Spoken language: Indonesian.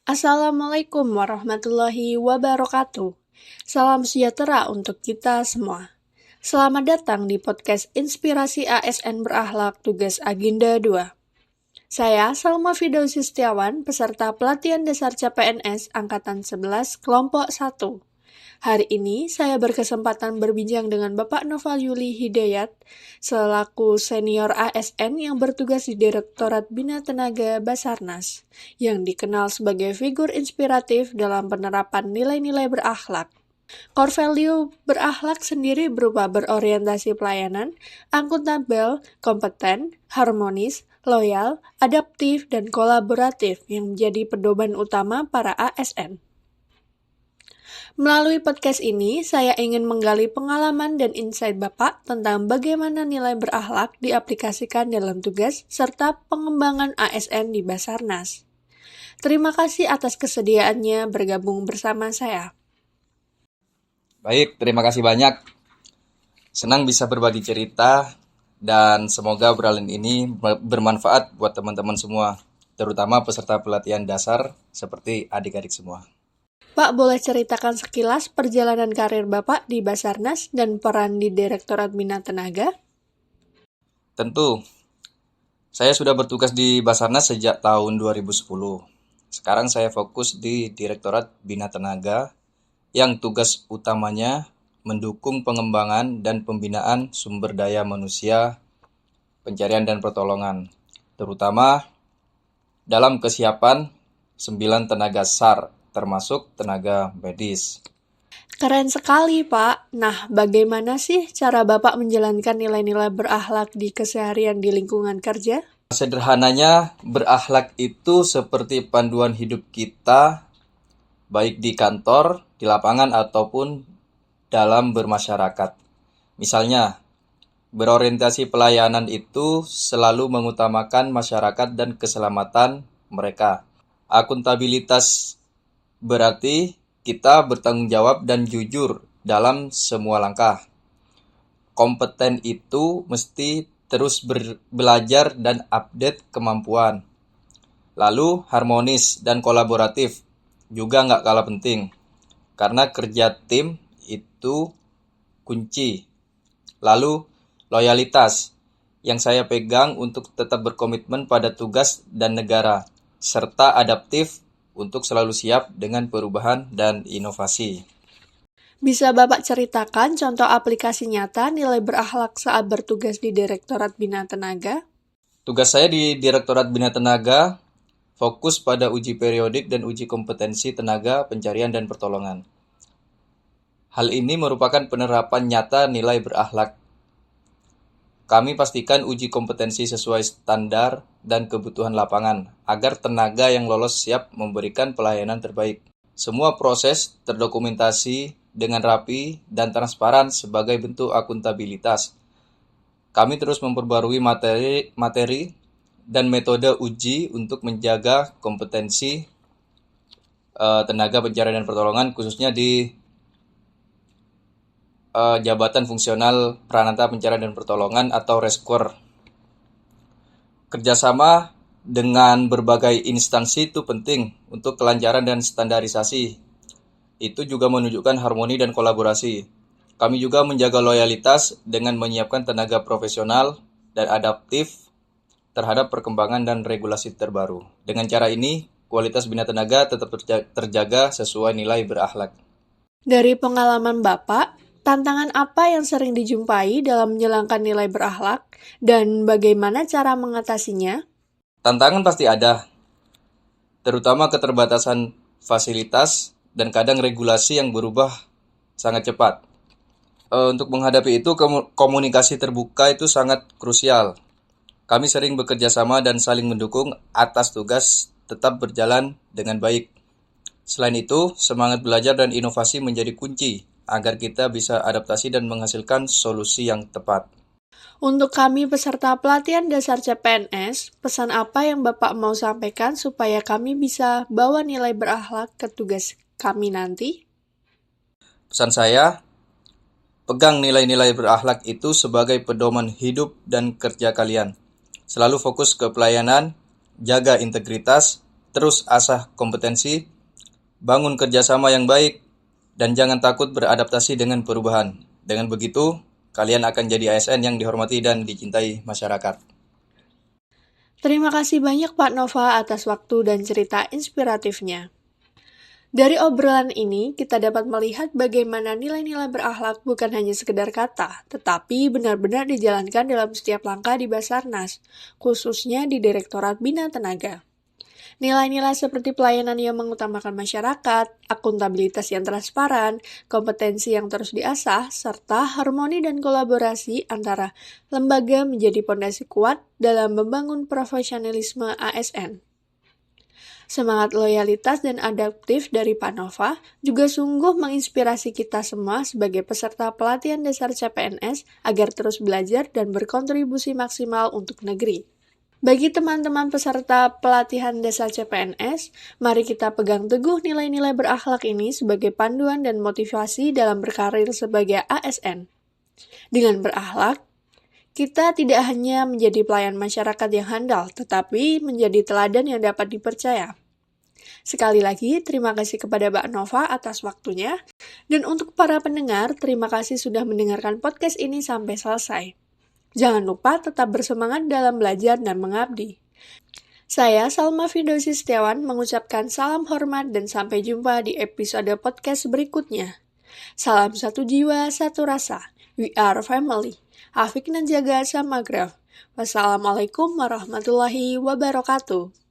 Assalamualaikum warahmatullahi wabarakatuh. Salam sejahtera untuk kita semua. Selamat datang di podcast Inspirasi ASN Berakhlak Tugas Agenda 2. Saya Salma Fidausi Setiawan, peserta pelatihan dasar CPNS Angkatan 11 Kelompok 1. Hari ini saya berkesempatan berbincang dengan Bapak Noval Yuli Hidayat, selaku senior ASN yang bertugas di Direktorat Bina Tenaga Basarnas, yang dikenal sebagai figur inspiratif dalam penerapan nilai-nilai berakhlak. Core value berakhlak sendiri berupa berorientasi pelayanan, akuntabel, kompeten, harmonis, loyal, adaptif, dan kolaboratif yang menjadi pedoman utama para ASN. Melalui podcast ini, saya ingin menggali pengalaman dan insight Bapak tentang bagaimana nilai berakhlak diaplikasikan dalam tugas serta pengembangan ASN di Basarnas. Terima kasih atas kesediaannya bergabung bersama saya. Baik, terima kasih banyak. Senang bisa berbagi cerita dan semoga obrolan ini bermanfaat buat teman-teman semua, terutama peserta pelatihan dasar seperti adik-adik semua. Pak, boleh ceritakan sekilas perjalanan karir Bapak di Basarnas dan peran di Direktorat Bina Tenaga? Tentu, saya sudah bertugas di Basarnas sejak tahun 2010. Sekarang saya fokus di Direktorat Bina Tenaga yang tugas utamanya mendukung pengembangan dan pembinaan sumber daya manusia, pencarian dan pertolongan, terutama dalam kesiapan 9 tenaga SAR, termasuk tenaga medis. Keren sekali, Pak. Nah, bagaimana sih cara Bapak menjalankan nilai-nilai berakhlak di keseharian di lingkungan kerja? Sederhananya, berakhlak itu seperti panduan hidup kita, baik di kantor, di lapangan, ataupun dalam bermasyarakat. Misalnya, berorientasi pelayanan itu selalu mengutamakan masyarakat dan keselamatan mereka. Akuntabilitas berarti kita bertanggung jawab dan jujur dalam semua langkah. Kompeten itu mesti terus belajar dan update kemampuan. Lalu harmonis dan kolaboratif juga nggak kalah penting, karena kerja tim itu kunci. Lalu loyalitas yang saya pegang untuk tetap berkomitmen pada tugas dan negara, serta adaptif untuk selalu siap dengan perubahan dan inovasi. Bisa Bapak ceritakan contoh aplikasi nyata nilai berakhlak saat bertugas di Direktorat Bina Tenaga? Tugas saya di Direktorat Bina Tenaga fokus pada uji periodik dan uji kompetensi tenaga pencarian dan pertolongan. Hal ini merupakan penerapan nyata nilai berakhlak. Kami pastikan uji kompetensi sesuai standar dan kebutuhan lapangan, agar tenaga yang lolos siap memberikan pelayanan terbaik. Semua proses terdokumentasi dengan rapi dan transparan sebagai bentuk akuntabilitas. Kami terus memperbarui materi dan metode uji untuk menjaga kompetensi tenaga pencarian dan pertolongan, khususnya di Jabatan Fungsional Pranata Pencarian dan Pertolongan atau Rescuer. Kerjasama dengan berbagai instansi itu penting untuk kelancaran dan standarisasi. Itu juga menunjukkan harmoni dan kolaborasi. Kami juga menjaga loyalitas dengan menyiapkan tenaga profesional dan adaptif terhadap perkembangan dan regulasi terbaru. Dengan cara ini, kualitas bina tenaga tetap terjaga sesuai nilai berakhlak. Dari pengalaman Bapak, tantangan apa yang sering dijumpai dalam menjalankan nilai berakhlak dan bagaimana cara mengatasinya? Tantangan pasti ada, terutama keterbatasan fasilitas dan kadang regulasi yang berubah sangat cepat. Untuk menghadapi itu, komunikasi terbuka itu sangat krusial. Kami sering bekerja sama dan saling mendukung atas tugas tetap berjalan dengan baik. Selain itu, semangat belajar dan inovasi menjadi kunci agar kita bisa adaptasi dan menghasilkan solusi yang tepat. Untuk kami peserta pelatihan dasar CPNS, pesan apa yang Bapak mau sampaikan supaya kami bisa bawa nilai berakhlak ke tugas kami nanti? Pesan saya, pegang nilai-nilai berakhlak itu sebagai pedoman hidup dan kerja kalian. Selalu fokus ke pelayanan, jaga integritas, Terus asah kompetensi, bangun kerjasama yang baik, dan jangan takut beradaptasi dengan perubahan. Dengan begitu, kalian akan jadi ASN yang dihormati dan dicintai masyarakat. Terima kasih banyak Pak Nova atas waktu dan cerita inspiratifnya. Dari obrolan ini, kita dapat melihat bagaimana nilai-nilai berakhlak bukan hanya sekedar kata, tetapi benar-benar dijalankan dalam setiap langkah di Basarnas, khususnya di Direktorat Bina Tenaga. Nilai-nilai seperti pelayanan yang mengutamakan masyarakat, akuntabilitas yang transparan, kompetensi yang terus diasah, serta harmoni dan kolaborasi antara lembaga menjadi pondasi kuat dalam membangun profesionalisme ASN. Semangat loyalitas dan adaptif dari Pak Nova juga sungguh menginspirasi kita semua sebagai peserta pelatihan dasar CPNS agar terus belajar dan berkontribusi maksimal untuk negeri. Bagi teman-teman peserta pelatihan dasar CPNS, mari kita pegang teguh nilai-nilai berakhlak ini sebagai panduan dan motivasi dalam berkarir sebagai ASN. Dengan berakhlak, kita tidak hanya menjadi pelayan masyarakat yang handal, tetapi menjadi teladan yang dapat dipercaya. Sekali lagi, terima kasih kepada Mbak Nova atas waktunya. Dan untuk para pendengar, terima kasih sudah mendengarkan podcast ini sampai selesai. Jangan lupa tetap bersemangat dalam belajar dan mengabdi. Saya, Salma Firdausi Setiawan, mengucapkan salam hormat dan sampai jumpa di episode podcast berikutnya. Salam satu jiwa, satu rasa. We are family. Afik Nanjaga Samagraf. Wassalamualaikum warahmatullahi wabarakatuh.